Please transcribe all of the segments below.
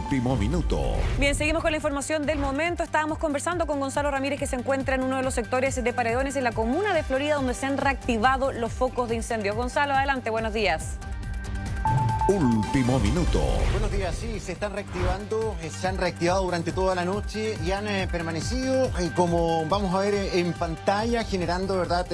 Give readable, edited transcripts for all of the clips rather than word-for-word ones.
Último minuto. Bien, seguimos con la información del momento. Estábamos conversando con Gonzalo Ramírez, que se encuentra en uno de los sectores de Paredones en la comuna de Florida, donde se han reactivado los focos de incendio. Gonzalo, adelante, buenos días. Último minuto. Buenos días, sí, se están reactivando, se han reactivado durante toda la noche y han permanecido, como vamos a ver en pantalla, generando, ¿verdad?,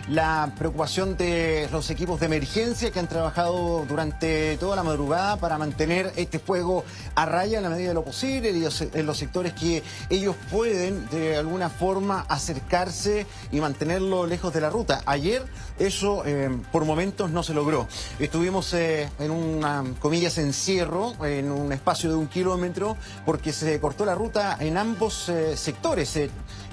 la preocupación de los equipos de emergencia que han trabajado durante toda la madrugada para mantener este fuego a raya en la medida de lo posible en los sectores que ellos pueden de alguna forma acercarse y mantenerlo lejos de la ruta. Ayer eso por momentos no se logró. Estuvimos en una, comillas, encierro en un espacio de 1 kilómetro porque se cortó la ruta en ambos sectores,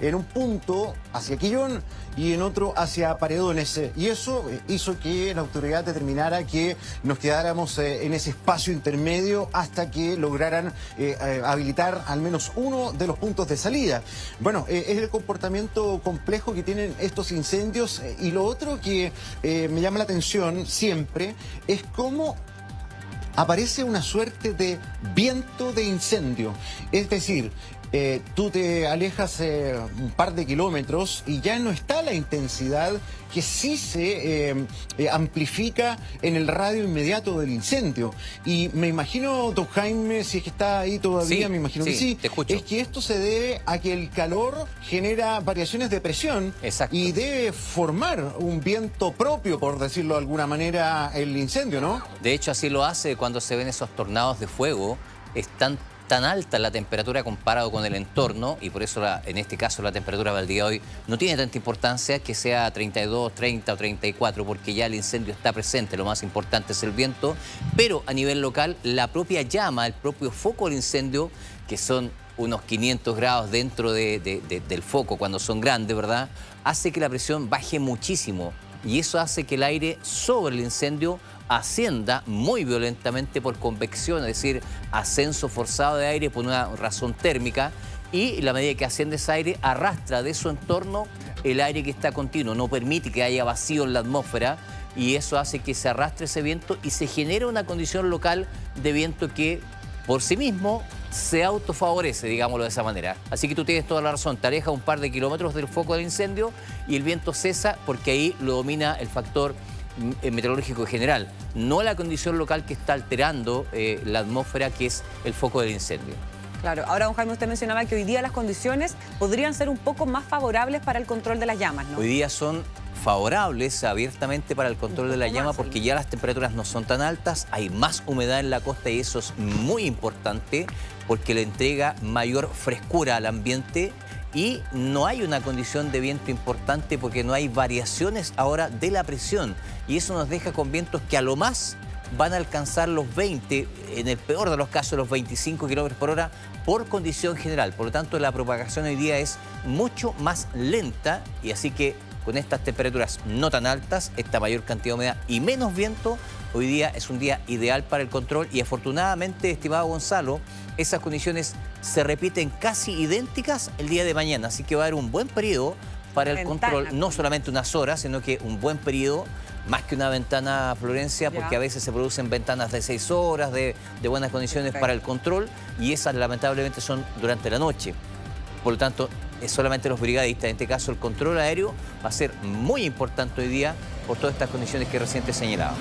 en un punto hacia Quillón y en otro hacia Paredones, y eso hizo que la autoridad determinara que nos quedáramos en ese espacio intermedio hasta que lograran habilitar al menos uno de los puntos de salida. Bueno, es el comportamiento complejo que tienen estos incendios, y lo otro que me llama la atención siempre es cómo aparece una suerte de viento de incendio. Es decir, tú te alejas un par de kilómetros y ya no está la intensidad que sí se amplifica en el radio inmediato del incendio. Y me imagino, don Jaime, si es que está ahí todavía, sí, me imagino que sí, te escucho. es que esto se debe a que el calor genera variaciones de presión. Exacto. Y debe formar un viento propio, por decirlo de alguna manera, el incendio, ¿no? De hecho, así lo hace cuando se ven esos tornados de fuego. Están tan alta la temperatura comparado con el entorno, y por eso en este caso la temperatura del día de hoy no tiene tanta importancia que sea 32, 30 o 34, porque ya el incendio está presente. Lo más importante es el viento, pero a nivel local la propia llama, el propio foco del incendio, que son unos 500 grados dentro del foco cuando son grandes, ¿verdad?, hace que la presión baje muchísimo, y eso hace que el aire sobre el incendio ascienda muy violentamente por convección, es decir, ascenso forzado de aire por una razón térmica, y la medida que asciende ese aire arrastra de su entorno el aire que está continuo, no permite que haya vacío en la atmósfera, y eso hace que se arrastre ese viento y se genera una condición local de viento que por sí mismo se autofavorece, digámoslo de esa manera. Así que tú tienes toda la razón, te alejas un par de kilómetros del foco del incendio y el viento cesa, porque ahí lo domina el factor meteorológico general, no la condición local que está alterando la atmósfera, que es el foco del incendio. Claro, ahora, don Jaime, usted mencionaba que hoy día las condiciones podrían ser un poco más favorables para el control de las llamas, ¿no? Hoy día son favorables abiertamente para el control de la llama, porque ya las temperaturas no son tan altas, hay más humedad en la costa, y eso es muy importante porque le entrega mayor frescura al ambiente. Y no hay una condición de viento importante porque no hay variaciones ahora de la presión. Y eso nos deja con vientos que a lo más van a alcanzar los 20, en el peor de los casos los 25 kilómetros por hora por condición general. Por lo tanto, la propagación hoy día es mucho más lenta, y así que con estas temperaturas no tan altas, esta mayor cantidad de humedad y menos viento, hoy día es un día ideal para el control. Y afortunadamente, estimado Gonzalo, esas condiciones se repiten casi idénticas el día de mañana, así que va a haber un buen periodo para el control, no solamente unas horas, sino que un buen periodo, más que una ventana, Florencia, porque a veces se producen ventanas de 6 horas de buenas condiciones para el control, y esas lamentablemente son durante la noche. Por lo tanto, es solamente los brigadistas. En este caso, el control aéreo va a ser muy importante hoy día por todas estas condiciones que recién te señalaba.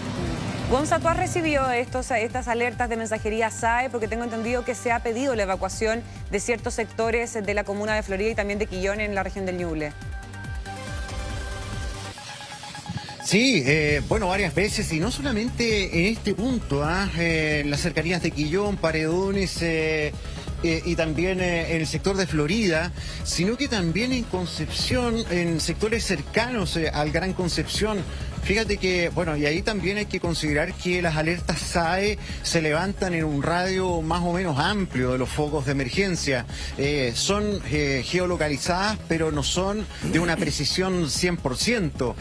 Gonza, ¿tú has recibido estas alertas de mensajería SAE? Porque tengo entendido que se ha pedido la evacuación de ciertos sectores de la comuna de Florida y también de Quillón en la región del Ñuble. Sí, bueno, varias veces, y no solamente en este punto, en las cercanías de Quillón, Paredones, y también en el sector de Florida, sino que también en Concepción, en sectores cercanos al Gran Concepción. Fíjate que, bueno, y ahí también hay que considerar que las alertas SAE se levantan en un radio más o menos amplio de los focos de emergencia. Son geolocalizadas, pero no son de una precisión 100%.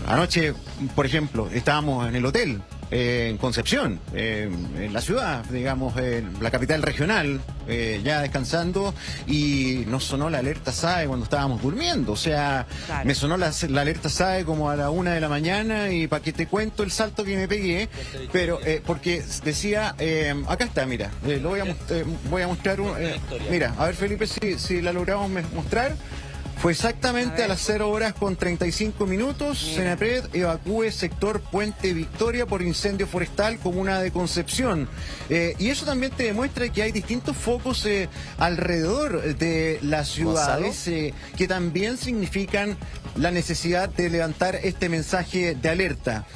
Anoche, por ejemplo, estábamos en el hotel en Concepción, en la ciudad, digamos, la capital regional, ya descansando, y nos sonó la alerta SAE cuando estábamos durmiendo. O sea, Claro. me sonó la alerta SAE como a la 1 de la mañana, y para que te cuento el salto que me pegué, pero porque decía, acá está, mira, lo voy a mostrar, mira, a ver Felipe si la logramos mostrar. Fue exactamente a las 0 horas con 35 minutos. Mira. Senapred evacúe sector Puente Victoria por incendio forestal, comuna de Concepción. Y eso también te demuestra que hay distintos focos alrededor de las ciudades que también significan la necesidad de levantar este mensaje de alerta.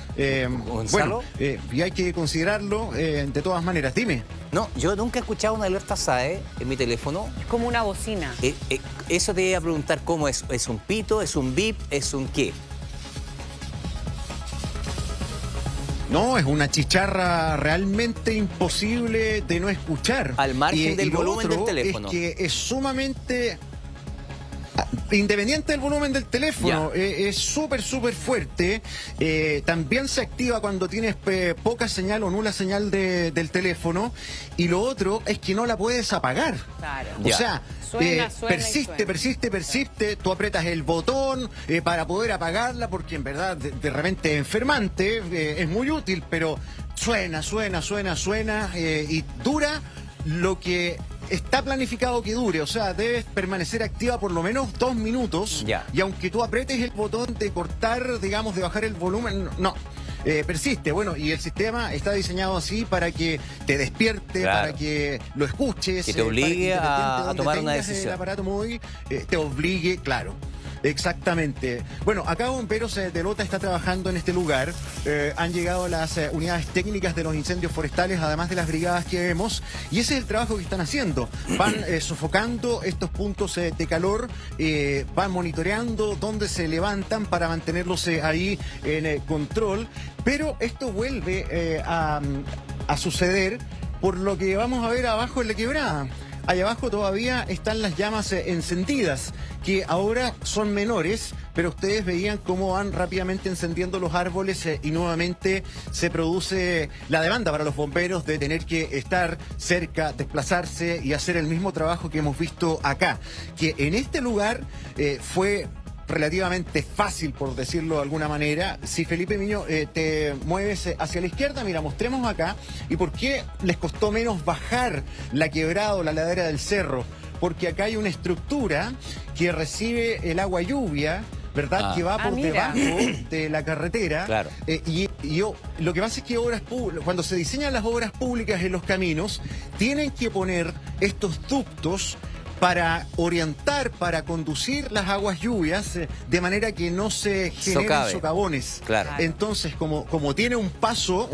¿Gonzalo? Bueno, y hay que considerarlo de todas maneras. Dime. No, yo nunca he escuchado una alerta SAE en mi teléfono. Es como una bocina. Eso te iba a preguntar cómo es. ¿Es un pito? ¿Es un bip? ¿Es un qué? No, es una chicharra realmente imposible de no escuchar. Al margen del lo volumen otro del teléfono. Es que es sumamente... Independiente del volumen del teléfono, es súper fuerte. También se activa cuando tienes poca señal o nula señal del teléfono. Y lo otro es que no la puedes apagar. Claro. O Ya. sea, Suena y persiste. Tú apretas el botón para poder apagarla, porque en verdad de repente es enfermante, es muy útil, pero suena y dura lo que está planificado que dure. O sea, debes permanecer activa por lo menos 2 minutos. Ya. Y aunque tú apretes el botón de cortar, digamos, de bajar el volumen, no. Persiste. Bueno, y el sistema está diseñado así para que te despierte, Claro. para que lo escuches, Que te obligue para que a independiente de donde tomar una tengas decisión. el aparato móvil, te obligue, claro. Exactamente. Bueno, acá Bomberos de Lota está trabajando en este lugar. Han llegado las unidades técnicas de los incendios forestales, además de las brigadas que vemos, y ese es el trabajo que están haciendo. Van sofocando estos puntos de calor, van monitoreando dónde se levantan para mantenerlos ahí en control, pero esto vuelve a suceder por lo que vamos a ver abajo en la quebrada. Allá abajo todavía están las llamas encendidas, que ahora son menores, pero ustedes veían cómo van rápidamente encendiendo los árboles y nuevamente se produce la demanda para los bomberos de tener que estar cerca, desplazarse y hacer el mismo trabajo que hemos visto acá, que en este lugar fue relativamente fácil, por decirlo de alguna manera. Si Felipe Miño te mueves hacia la izquierda, mira, mostremos acá. ¿Y por qué les costó menos bajar la quebrada o la ladera del cerro? Porque acá hay una estructura que recibe el agua lluvia, ¿verdad? Que va por mira. debajo de la carretera. Claro. Lo que pasa es que cuando se diseñan las obras públicas en los caminos, tienen que poner estos ductos para orientar, para conducir las aguas lluvias de manera que no se generen socavones. Claro. Entonces, como tiene un paso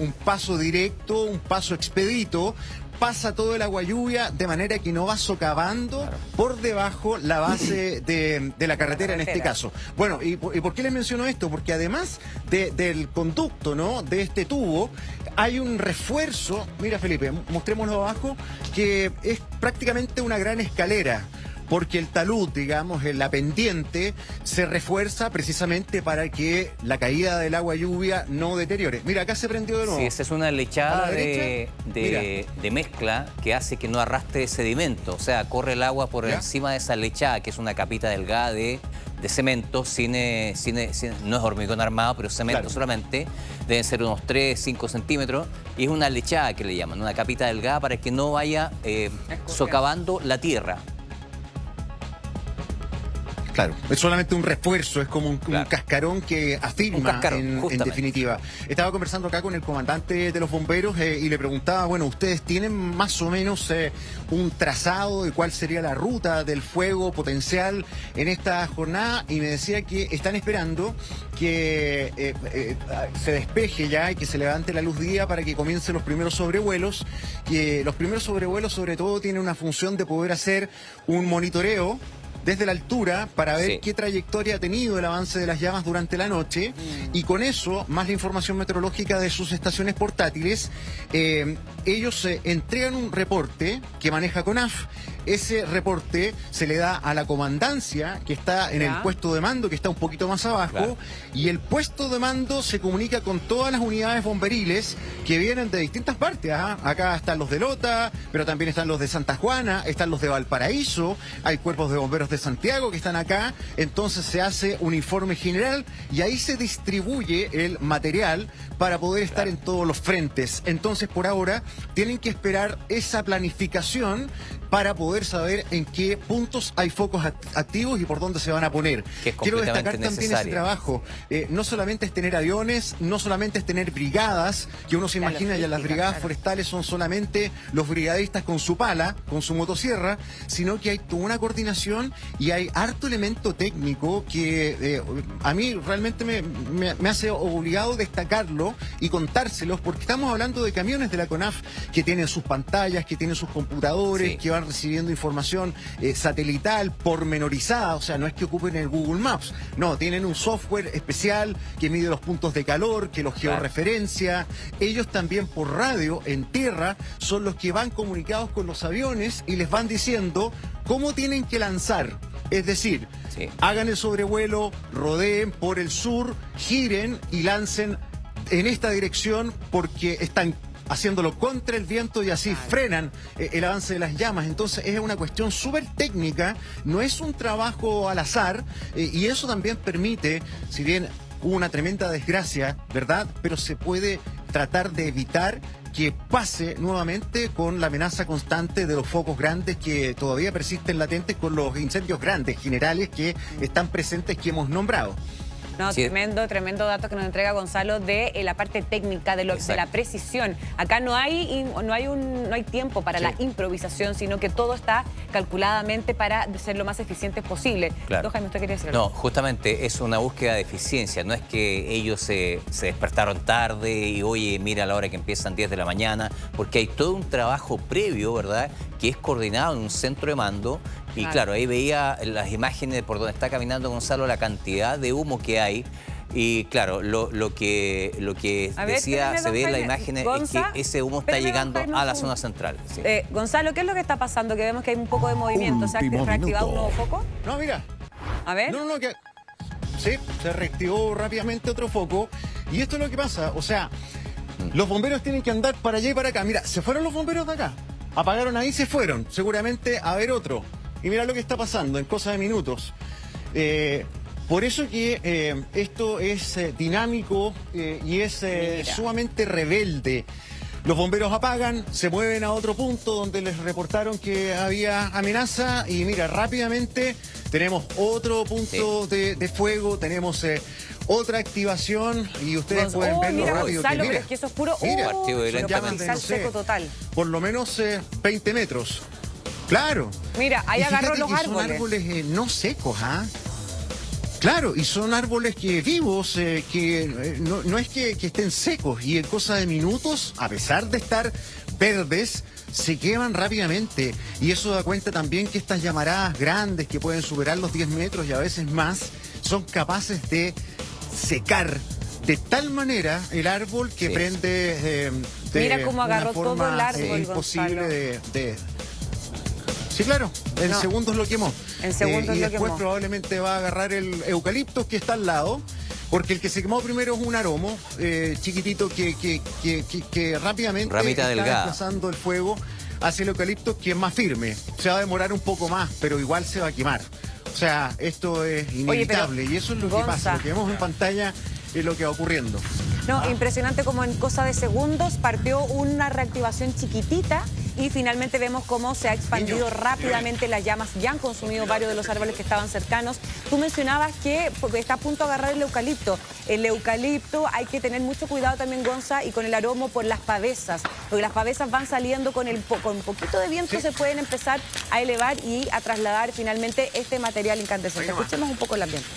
directo, un paso expedito, pasa todo el agua lluvia de manera que no va socavando por debajo la base de la carretera en este caso. Bueno, ¿y por qué les menciono esto? Porque además del conducto, ¿no?, de este tubo, hay un refuerzo, mira Felipe, mostrémoslo abajo, que es prácticamente una gran escalera, porque el talud, digamos, en la pendiente, se refuerza precisamente para que la caída del agua lluvia no deteriore. Mira, acá se prendió de nuevo. Sí, esa es una ¿A lechada la derecha? de mezcla que hace que no arrastre sedimento. O sea, corre el agua por ¿Ya? encima de esa lechada, que es una capita delgada de cemento, no es hormigón armado, pero cemento Claro. solamente. Deben ser unos 3, 5 centímetros. Y es una lechada que le llaman, una capita delgada para que no vaya socavando la tierra. Claro, es solamente un refuerzo, es como un cascarón que afirma, Un cascarón, en justamente. definitiva. Estaba conversando acá con el comandante de los bomberos y le preguntaba, bueno, ¿ustedes tienen más o menos un trazado de cuál sería la ruta del fuego potencial en esta jornada? Y me decía que están esperando que se despeje ya y que se levante la luz día para que comiencen los primeros sobrevuelos. Que los primeros sobrevuelos sobre todo tienen una función de poder hacer un monitoreo desde la altura para ver qué trayectoria ha tenido el avance de las llamas durante la noche y con eso, más la información meteorológica de sus estaciones portátiles, ellos entregan un reporte que maneja CONAF ese reporte se le da a la comandancia que está en Ya. el puesto de mando, que está un poquito más abajo, Claro. y el puesto de mando se comunica con todas las unidades bomberiles que vienen de distintas partes. ¿Ah? Acá están los de Lota, pero también están los de Santa Juana, están los de Valparaíso, hay cuerpos de bomberos de Santiago que están acá, entonces se hace un informe general y ahí se distribuye el material para poder estar en todos los frentes. Entonces, por ahora, tienen que esperar esa planificación para poder saber en qué puntos hay focos activos y por dónde se van a poner. Que es Quiero destacar completamente también ese necesario. trabajo. No solamente es tener aviones, no solamente es tener brigadas, que uno se La imagina ya las logística, brigadas claro. forestales son solamente los brigadistas con su pala, con su motosierra, sino que hay toda una coordinación y hay harto elemento técnico que a mí realmente me hace obligado destacarlo y contárselos, porque estamos hablando de camiones de la CONAF que tienen sus pantallas, que tienen sus computadores, Sí. que van recibiendo información satelital, pormenorizada, o sea, no es que ocupen el Google Maps, no, tienen un software especial que mide los puntos de calor, que los Claro. georreferencia. Ellos también por radio, en tierra, son los que van comunicados con los aviones y les van diciendo cómo tienen que lanzar. Es decir, Sí. hagan el sobrevuelo, rodeen por el sur, giren y lancen en esta dirección porque están haciéndolo contra el viento y así frenan el avance de las llamas. Entonces es una cuestión súper técnica, no es un trabajo al azar y eso también permite, si bien hubo una tremenda desgracia, ¿verdad? Pero se puede tratar de evitar que pase nuevamente con la amenaza constante de los focos grandes que todavía persisten latentes con los incendios grandes generales que están presentes que hemos nombrado. No, Sí. tremendo dato que nos entrega Gonzalo de la parte técnica, de la Exacto. precisión. Acá no hay tiempo para Sí. la improvisación, sino que todo está calculadamente para ser lo más eficientes posible. Claro. Don Jaime, ¿usted quería decir algo? No, justamente es una búsqueda de eficiencia. No es que ellos se despertaron tarde y, oye, mira a la hora que empiezan 10 de la mañana, porque hay todo un trabajo previo, ¿verdad?, que es coordinado en un centro de mando. Y claro, ahí veía las imágenes por donde está caminando Gonzalo, la cantidad de humo que hay. Y claro, lo que A ver, decía, espérame, se don ve en la Jaime. imagen es Gonza, que ese humo está espérame, don llegando Jaime, a la un zona segundo. central. Sí. Gonzalo, ¿qué es lo que está pasando? Que vemos que hay un poco de movimiento. ¿Se ha Último reactivado un minuto. nuevo foco? No, mira. A ver. No, que... Sí, se reactivó rápidamente otro foco. Y esto es lo que pasa. O sea, los bomberos tienen que andar para allá y para acá. Mira, se fueron los bomberos de acá. Apagaron ahí y se fueron. Seguramente a ver otro. Y mira lo que está pasando en cosa de minutos. Por eso que esto es dinámico y es Mira. sumamente rebelde. Los bomberos apagan, se mueven a otro punto donde les reportaron que había amenaza y mira, rápidamente tenemos otro punto de fuego, tenemos otra activación y ustedes pueden verlo mira, rápido. Gonzalo, que, pero es que eso es puro... mira, partido pero directamente. pastizal no sé, seco total. por lo menos 20 metros. Claro. Mira, ahí Y agarró fíjate los que árboles. Son árboles no secos, ¿ah? Claro, y son árboles que vivos, que no es que estén secos y en cosa de minutos, a pesar de estar verdes, se queman rápidamente. Y eso da cuenta también que estas llamaradas grandes que pueden superar los 10 metros y a veces más, son capaces de secar de tal manera el árbol que Sí. prende de Mira cómo una agarró todo forma, el árbol, imposible Gonzalo. de... Sí, claro, en No. segundos lo quemó. En segundos y lo después quemó. probablemente va a agarrar el eucalipto que está al lado, porque el que se quemó primero es un aromo chiquitito que rápidamente Ramita está delgada. desplazando el fuego hacia el eucalipto, que es más firme. Se va a demorar un poco más, pero igual se va a quemar. O sea, esto es inevitable y eso es lo que Gonza. pasa. Lo que vemos en pantalla es lo que va ocurriendo. No, impresionante como en cosa de segundos partió una reactivación chiquitita y finalmente vemos cómo se ha expandido rápidamente las llamas. Ya han consumido varios de los árboles que estaban cercanos. Tú mencionabas que está a punto de agarrar el eucalipto. El eucalipto hay que tener mucho cuidado también, Gonza, y con el aromo por las pavesas, porque las pavesas van saliendo con un poquito de viento, se pueden empezar a elevar y a trasladar finalmente este material incandescente. Escuchemos un poco el ambiente.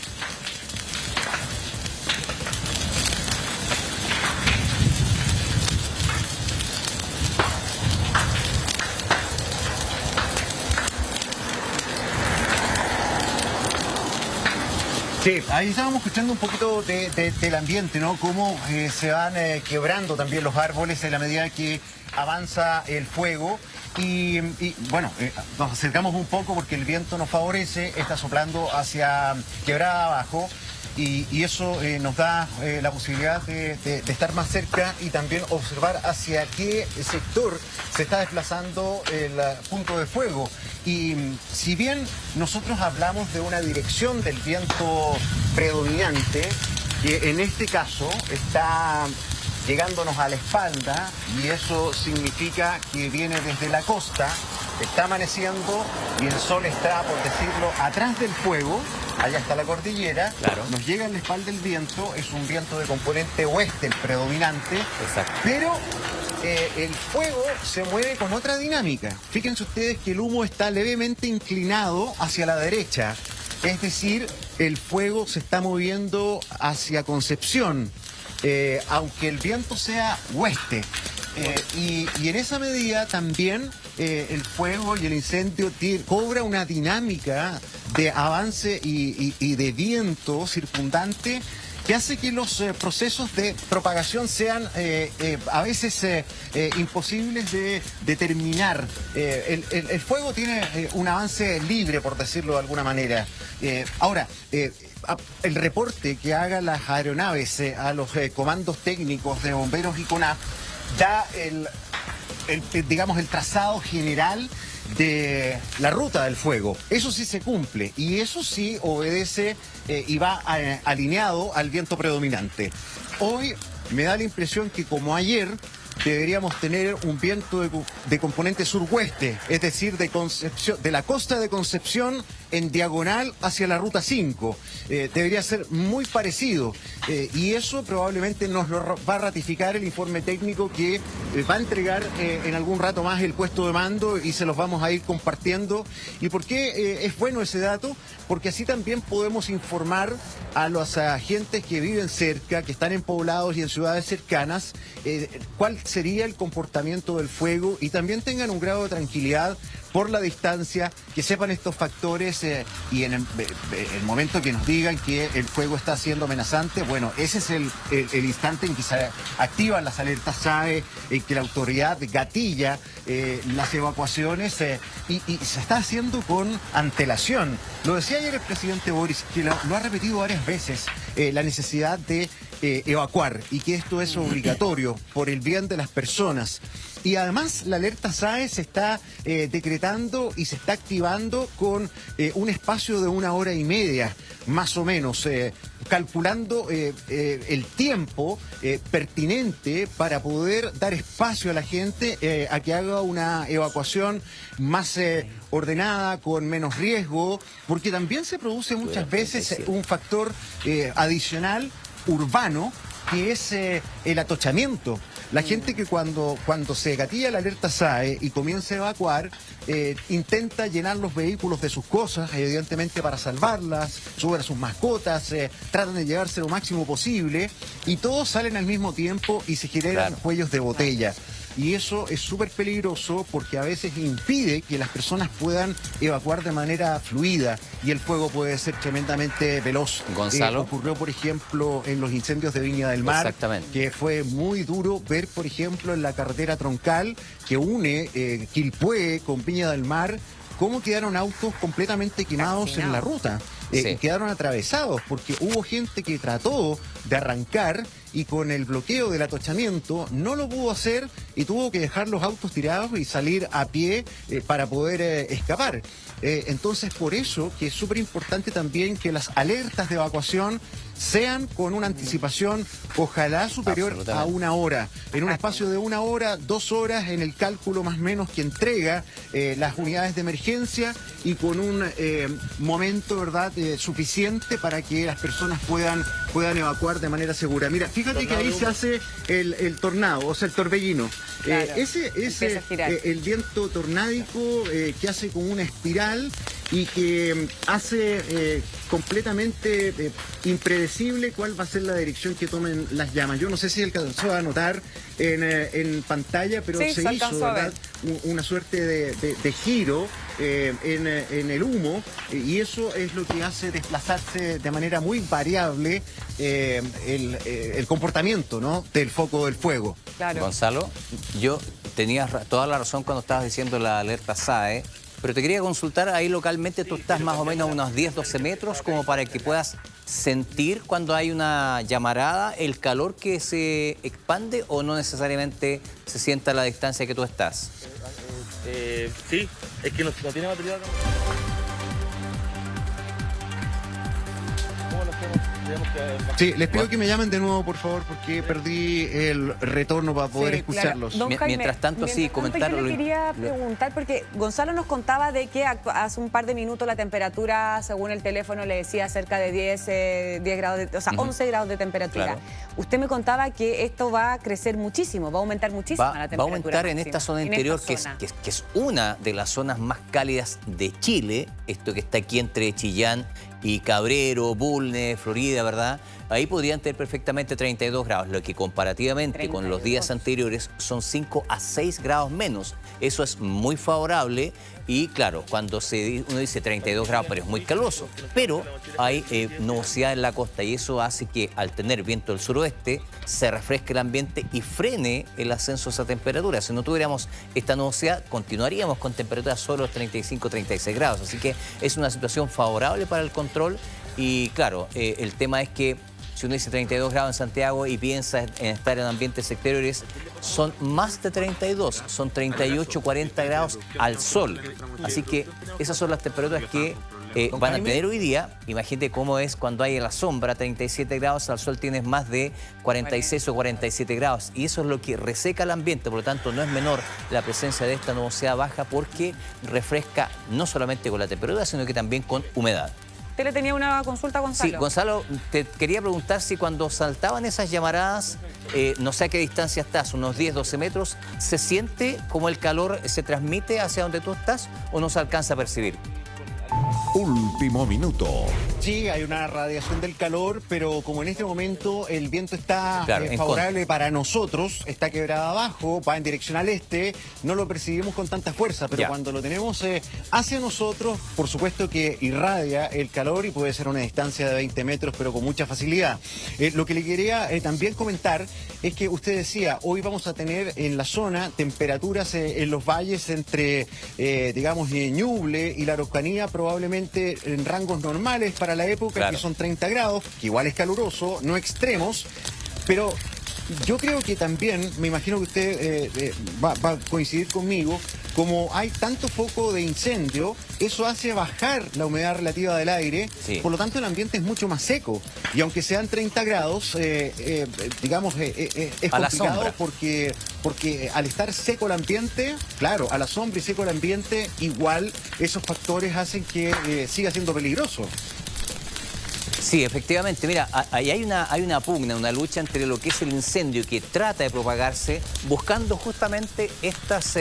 Sí, ahí estábamos escuchando un poquito del ambiente, ¿no? Cómo se van quebrando también los árboles en la medida que avanza el fuego. Bueno, nos acercamos un poco porque el viento nos favorece, está soplando hacia Quebrada Abajo. Y eso nos da la posibilidad de estar más cerca y también observar hacia qué sector se está desplazando el punto de fuego. Y si bien nosotros hablamos de una dirección del viento predominante, que en este caso está llegándonos a la espalda, y eso significa que viene desde la costa, está amaneciendo y el sol está, por decirlo, atrás del fuego. Allá está la cordillera, claro. Nos llega en la espalda el viento, es un viento de componente oeste, el predominante. Exacto. Pero el fuego se mueve con otra dinámica. Fíjense ustedes que el humo está levemente inclinado hacia la derecha, es decir, el fuego se está moviendo hacia Concepción, aunque el viento sea oeste. Y en esa medida también el fuego y el incendio cobra una dinámica de avance y de viento circundante que hace que los procesos de propagación sean a veces imposibles de determinar. El fuego tiene un avance libre, por decirlo de alguna manera. Ahora, el reporte que hagan las aeronaves a los comandos técnicos de bomberos y CONAF da digamos, el trazado general de la ruta del fuego. Eso sí se cumple y eso sí obedece y va alineado al viento predominante. Hoy me da la impresión que, como ayer, deberíamos tener un viento de componente suroeste, es decir, de la costa de Concepción en diagonal hacia la ruta 5. Debería ser muy parecido y eso probablemente nos lo va a ratificar el informe técnico que va a entregar en algún rato más el puesto de mando, y se los vamos a ir compartiendo. ¿Y por qué es bueno ese dato? Porque así también podemos informar a los agentes que viven cerca, que están en poblados y en ciudades cercanas, cuál sería el comportamiento del fuego, y también tengan un grado de tranquilidad por la distancia, que sepan estos factores y en el momento que nos digan que el fuego está siendo amenazante, bueno, ese es el instante en que se activan las alertas SAE, en que la autoridad gatilla las evacuaciones y se está haciendo con antelación. Lo decía ayer el presidente Boris, que lo ha repetido varias veces, la necesidad de evacuar y que esto es obligatorio por el bien de las personas. Y además la alerta SAE se está decretando y se está activando con un espacio de 1 hora y media, más o menos, calculando el tiempo pertinente para poder dar espacio a la gente a que haga una evacuación más ordenada, con menos riesgo, porque también se produce muchas veces un factor adicional urbano, que es el atochamiento. La gente que cuando se gatilla la alerta SAE y comienza a evacuar, intenta llenar los vehículos de sus cosas, evidentemente para salvarlas, suben a sus mascotas, tratan de llevarse lo máximo posible, y todos salen al mismo tiempo y se generan cuellos de botella. Y eso es súper peligroso porque a veces impide que las personas puedan evacuar de manera fluida, y el fuego puede ser tremendamente veloz. Gonzalo. Ocurrió, por ejemplo, en los incendios de Viña del Mar, Exactamente. que fue muy duro ver, por ejemplo, en la carretera troncal que une Quilpué con Viña del Mar, cómo quedaron autos completamente quemados en la ruta. Sí. Quedaron atravesados porque hubo gente que trató de arrancar y con el bloqueo del atochamiento no lo pudo hacer y tuvo que dejar los autos tirados y salir a pie para poder escapar. Entonces, por eso que es súper importante también que las alertas de evacuación sean con una anticipación ojalá superior a 1 hora. En un espacio de 1 hora, 2 horas, en el cálculo más o menos que entrega las unidades de emergencia, y con un momento, ¿verdad?, suficiente para que las personas puedan evacuar de manera segura. Mira, fíjate que ahí se hace el tornado, o sea, el torbellino. Claro, Ese es el viento tornádico que hace como una espiral y que hace completamente impredecible cuál va a ser la dirección que tomen las llamas. Yo no sé si alcanzó a notar en pantalla, pero sí, se hizo, ¿verdad?, una suerte de giro en el humo, y eso es lo que hace desplazarse de manera muy variable el comportamiento, ¿no?, del foco del fuego. Claro. Gonzalo, yo tenías toda la razón cuando estabas diciendo la alerta SAE, pero te quería consultar, ahí localmente tú estás más o menos a unos 10-12 metros como para que puedas sentir cuando hay una llamarada el calor que se expande o no necesariamente se sienta a la distancia que tú estás. Sí, es que no tiene batería acá. ¿Cómo lo hacemos? Tenemos que... Sí, les pido que me llamen de nuevo, por favor, porque perdí el retorno para poder Sí, claro. escucharlos. Don Jaime, Mientras tanto, sí, comentarlo. Yo le quería preguntar, porque Gonzalo nos contaba de que hace un par de minutos la temperatura, según el teléfono, le decía cerca de 10 grados, o sea, 11 grados de temperatura. Claro. Usted me contaba que esto va a crecer muchísimo, va a aumentar muchísimo la temperatura. Va a aumentar en máxima, esta zona en interior, esta zona. que es una de las zonas más cálidas de Chile, esto que está aquí entre Chillán y Cabrero, Bulnes, Florida, ¿verdad? Ahí podrían tener perfectamente 32 grados, lo que comparativamente con los días anteriores son 5 a 6 grados menos. Eso es muy favorable y claro, cuando uno dice 32 grados, pero es muy caluroso. Pero hay nubosidad en la costa y eso hace que al tener viento del suroeste se refresque el ambiente y frene el ascenso de esa temperatura. Si no tuviéramos esta nubosidad, continuaríamos con temperaturas solo 35-36 grados. Así que es una situación favorable para el control y claro, el tema es que si uno dice 32 grados en Santiago y piensa en estar en ambientes exteriores, son más de 32, son 38, 40 grados al sol. Así que esas son las temperaturas que van a tener hoy día. Imagínate cómo es cuando hay a la sombra 37 grados, al sol tienes más de 46 o 47 grados. Y eso es lo que reseca el ambiente, por lo tanto no es menor la presencia de esta nubosidad baja porque refresca no solamente con la temperatura, sino que también con humedad. ¿Usted le tenía una consulta a Gonzalo? Sí, Gonzalo, te quería preguntar si cuando saltaban esas llamaradas, no sé a qué distancia estás, unos 10, 12 metros, ¿se siente como el calor se transmite hacia donde tú estás o no se alcanza a percibir? Último minuto. Sí, hay una radiación del calor, pero como en este momento el viento está Claro, favorable para nosotros, está quebrada abajo, va en dirección al este, no lo percibimos con tanta fuerza, pero Ya. cuando lo tenemos hacia nosotros, por supuesto que irradia el calor y puede ser una distancia de 20 metros, pero con mucha facilidad. Lo que le quería también comentar es que usted decía, hoy vamos a tener en la zona temperaturas en los valles entre, digamos, Ñuble y la Araucanía, probablemente en rangos normales para la época, Claro. que son 30 grados, que igual es caluroso, no extremos, pero yo creo que también, me imagino que usted va a coincidir conmigo, como hay tanto foco de incendio, eso hace bajar la humedad relativa del aire, Sí. por lo tanto el ambiente es mucho más seco. Y aunque sean 30 grados, digamos, es A la complicado sombra. porque al estar seco el ambiente, claro, a la sombra y seco el ambiente, igual esos factores hacen que siga siendo peligroso. Sí, efectivamente. Mira, ahí hay una pugna, una lucha entre lo que es el incendio que trata de propagarse, buscando justamente estas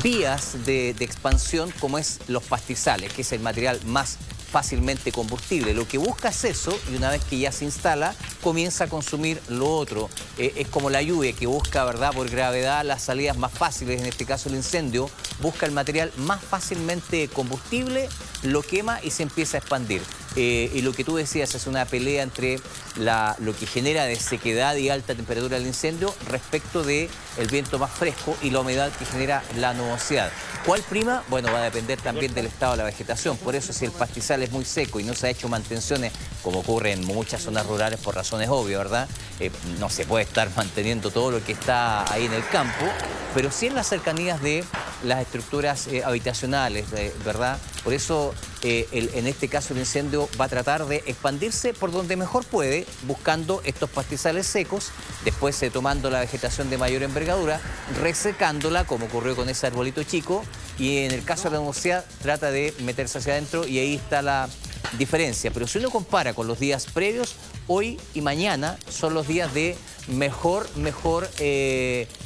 vías de expansión como es los pastizales, que es el material más fácilmente combustible. Lo que busca es eso y una vez que ya se instala, comienza a consumir lo otro. Es como la lluvia que busca, ¿verdad?, por gravedad las salidas más fáciles, en este caso el incendio, busca el material más fácilmente combustible, lo quema y se empieza a expandir. Y lo que tú decías es una pelea entre lo que genera de sequedad y alta temperatura el incendio respecto del viento más fresco y la humedad que genera la nubosidad. ¿Cuál prima? Bueno, va a depender también del estado de la vegetación. Por eso si el pastizal es muy seco y no se ha hecho mantenciones, como ocurre en muchas zonas rurales por razones obvias, ¿verdad? No se puede estar manteniendo todo lo que está ahí en el campo, pero sí en las cercanías de las estructuras habitacionales, ¿verdad? Por eso en este caso el incendio va a tratar de expandirse por donde mejor puede, buscando estos pastizales secos, después tomando la vegetación de mayor envergadura, resecándola, como ocurrió con ese arbolito chico, y en el caso de la nubosidad trata de meterse hacia adentro y ahí está la diferencia. Pero si uno compara con los días previos, hoy y mañana son los días de mejor,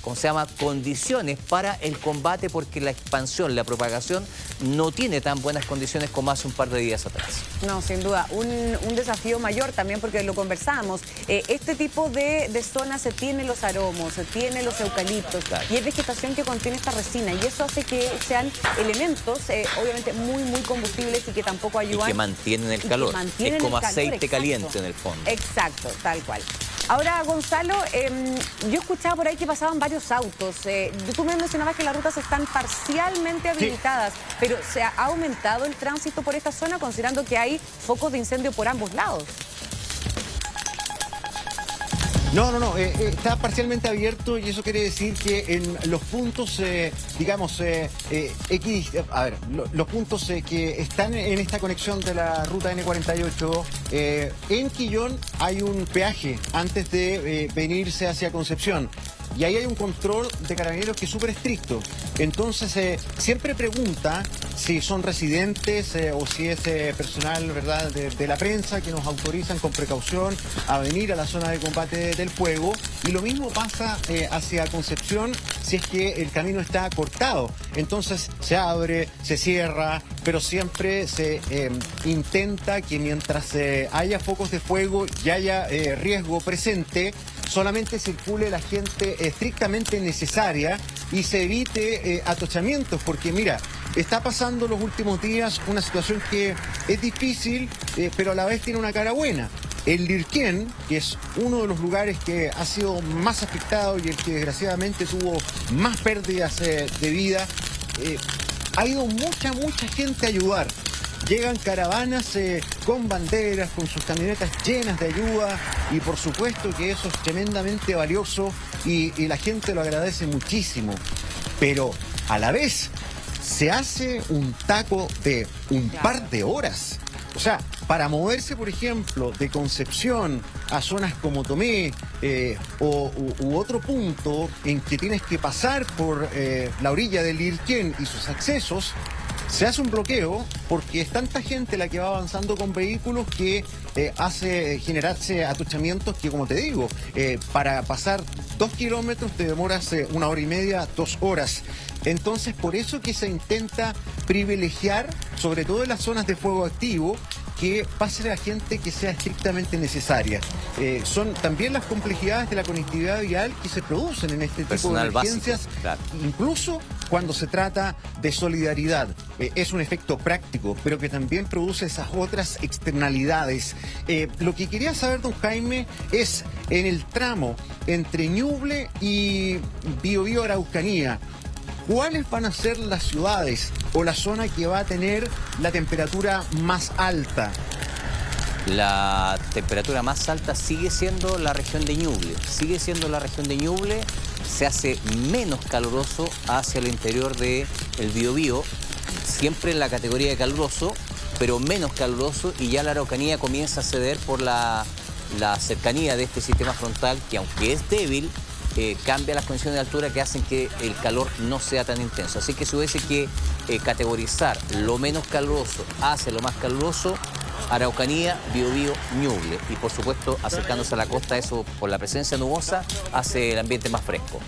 ¿cómo se llama?, condiciones para el combate, porque la expansión, la propagación no tiene tan buenas condiciones como hace un par de días atrás. No, sin duda, un desafío mayor también porque lo conversamos. Este tipo de zonas se tiene los aromos, se tiene los eucaliptos, Claro. y es vegetación que contiene esta resina y eso hace que sean elementos obviamente muy combustibles y que tampoco ayudan. Y que mantienen el y que calor. mantienen Es como el calor, aceite exacto. caliente en el fondo. Exacto, tal cual. Ahora, Gonzalo, yo escuchaba por ahí que pasaban varios autos. Tú me mencionabas que las rutas están parcialmente habilitadas, pero ¿se ha aumentado el tránsito por esta zona considerando que hay focos de incendio por ambos lados? No, está parcialmente abierto y eso quiere decir que en los puntos, los puntos que están en esta conexión de la ruta N48, en Quillón hay un peaje antes de venirse hacia Concepción. Y ahí hay un control de carabineros que es súper estricto. Entonces, siempre pregunta si son residentes o si es personal, ¿verdad?, de la prensa que nos autorizan con precaución a venir a la zona de combate del fuego. Y lo mismo pasa hacia Concepción si es que el camino está cortado. Entonces, se abre, se cierra, pero siempre se intenta que mientras haya focos de fuego y haya riesgo presente, solamente circule la gente estrictamente necesaria y se evite atochamientos, porque mira, está pasando los últimos días una situación que es difícil, pero a la vez tiene una cara buena. El Lirquén, que es uno de los lugares que ha sido más afectado y el que desgraciadamente tuvo más pérdidas de vida, ha ido mucha gente a ayudar. Llegan caravanas con banderas, con sus camionetas llenas de ayuda y por supuesto que eso es tremendamente valioso y la gente lo agradece muchísimo. Pero a la vez se hace un taco de un par de horas. O sea, para moverse, por ejemplo, de Concepción a zonas como Tomé u otro punto en que tienes que pasar por la orilla del Lirquén y sus accesos, se hace un bloqueo porque es tanta gente la que va avanzando con vehículos que hace generarse atochamientos que, como te digo, para pasar 2 kilómetros te demoras 1 hora y media, 2 horas. Entonces, por eso que se intenta privilegiar, sobre todo en las zonas de fuego activo, que pase la gente que sea estrictamente necesaria. Son también las complejidades de la conectividad vial que se producen en este tipo de emergencias, básico, claro. Incluso cuando se trata de solidaridad. Es un efecto práctico, pero que también produce esas otras externalidades. Lo que quería saber, don Jaime, es en el tramo entre Ñuble y Biobío Araucanía, ¿cuáles van a ser las ciudades o la zona que va a tener la temperatura más alta? La temperatura más alta sigue siendo la región de Ñuble. Se hace menos caluroso hacia el interior del Biobío, siempre en la categoría de caluroso, pero menos caluroso, y ya la Araucanía comienza a ceder por la cercanía de este sistema frontal, que aunque es débil, cambia las condiciones de altura que hacen que el calor no sea tan intenso. Así que si hubiese que categorizar lo menos caluroso hacia lo más caluroso, Araucanía, Biobío, Ñuble. Y por supuesto, acercándose a la costa, eso por la presencia nubosa hace el ambiente más fresco.